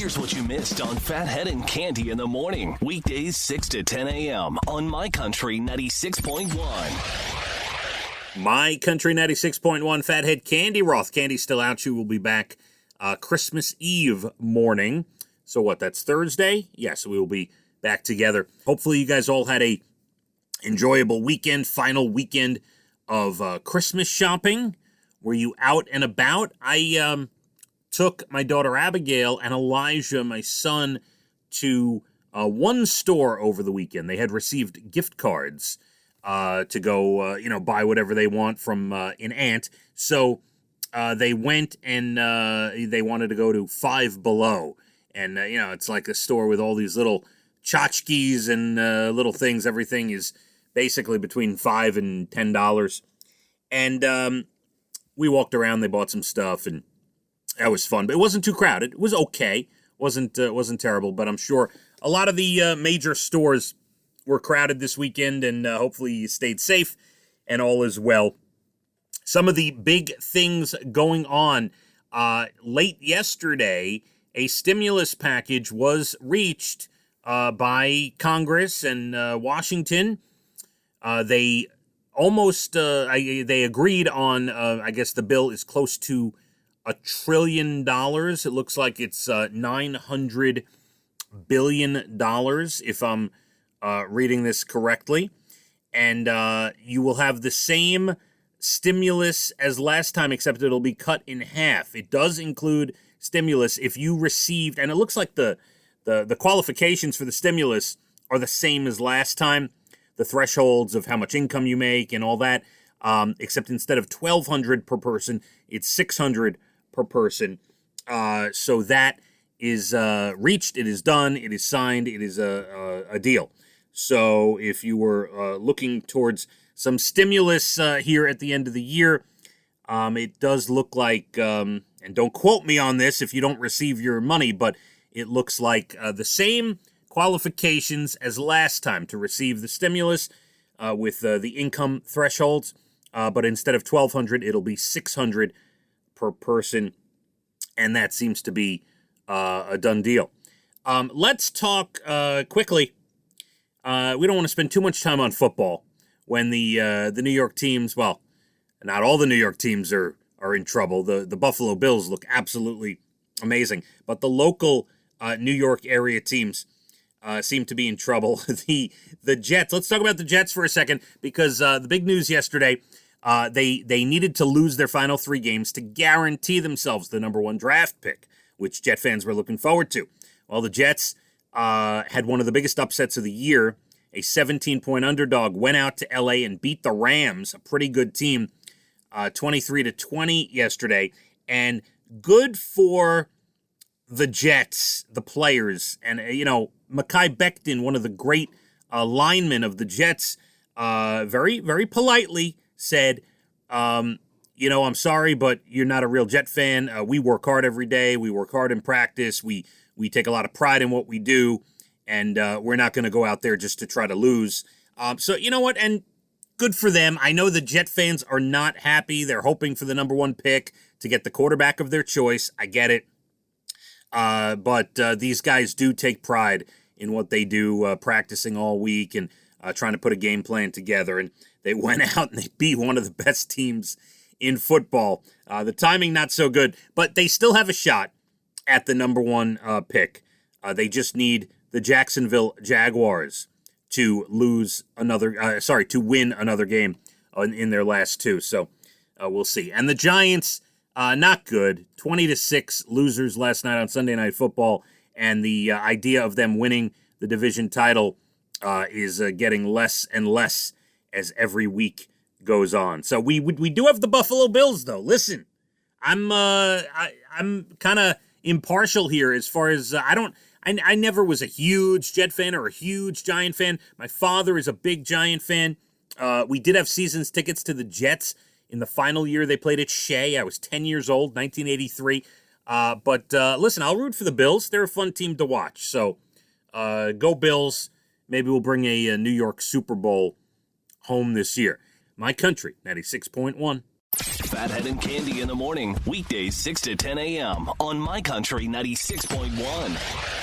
Here's what you missed on Phathead and Cande in the morning. Weekdays 6 to 10 a.m. on My Country 96.1. My Country 96.1, Phathead, Cande Roth. Candy's still out. She will be back Christmas Eve morning. So what, that's Thursday? Yes, we will be back together. Hopefully you guys all had a enjoyable weekend, final weekend of Christmas shopping. Were you out and about? I took my daughter Abigail and Elijah, my son, to one store over the weekend. They had received gift cards to go, buy whatever they want from an aunt. So they went and they wanted to go to Five Below. And, it's like a store with all these little tchotchkes and little things. Everything is basically between $5 and $10. And we walked around, they bought some stuff, and that was fun. But it wasn't too crowded. It was okay. Wasn't terrible, but I'm sure a lot of the major stores were crowded this weekend, and hopefully you stayed safe and all is well. Some of the big things going on. Late yesterday, a stimulus package was reached by Congress and Washington. They almost, they agreed on, I guess the bill is close to $1 trillion. It looks like it's $900 billion, if I'm reading this correctly. And you will have the same stimulus as last time, except it'll be cut in half. It does include stimulus if you received, and it looks like the qualifications for the stimulus are the same as last time. The thresholds of how much income you make and all that, except instead of $1,200 per person, it's $600 per person. So that is reached. It is done. It is signed. It is a deal. So if you were looking towards some stimulus here at the end of the year, it does look like, and don't quote me on this if you don't receive your money, but it looks like the same qualifications as last time to receive the stimulus with the income thresholds, but instead of $1,200, it'll be $600 per person, and that seems to be a done deal. Let's talk quickly. We don't want to spend too much time on football when the New York teams, well, not all the New York teams are in trouble. The Buffalo Bills look absolutely amazing, but the local New York area teams seem to be in trouble. The Jets. Let's talk about the Jets for a second, because the big news yesterday, they needed to lose their final 3 games to guarantee themselves the number 1 draft pick, which Jet fans were looking forward to. Well, the Jets had one of the biggest upsets of the year. A 17-point underdog went out to L.A. and beat the Rams, a pretty good team, 23-20 yesterday. And good for the Jets, the players, and, Mekhi Becton, one of the great linemen of the Jets, very, very politely said, I'm sorry, but you're not a real Jet fan. We work hard every day. We work hard in practice. We take a lot of pride in what we do, and we're not going to go out there just to try to lose. So you know what? And good for them. I know the Jet fans are not happy. They're hoping for the number 1 pick to get the quarterback of their choice. I get it. But these guys do take pride in what they do, practicing all week and trying to put a game plan together. And they went out and they beat one of the best teams in football. The timing not so good, but they still have a shot at the number 1 pick. They just need the Jacksonville Jaguars to win another game in their last 2. So we'll see. And the Giants, not good. 20-6 losers last night on Sunday Night Football, and the idea of them winning the division title is getting less and less as every week goes on. So we do have the Buffalo Bills, though. Listen, I'm kind of impartial here as far as I never was a huge Jet fan or a huge Giant fan. My father is a big Giant fan. We did have seasons tickets to the Jets in the final year they played at Shea. I was 10 years old, 1983. But listen, I'll root for the Bills. They're a fun team to watch. So go Bills. Maybe we'll bring a New York Super Bowl home this year. My Country, 96.1. Phathead and Cande in the morning, weekdays 6 to 10 a.m. on My Country 96.1.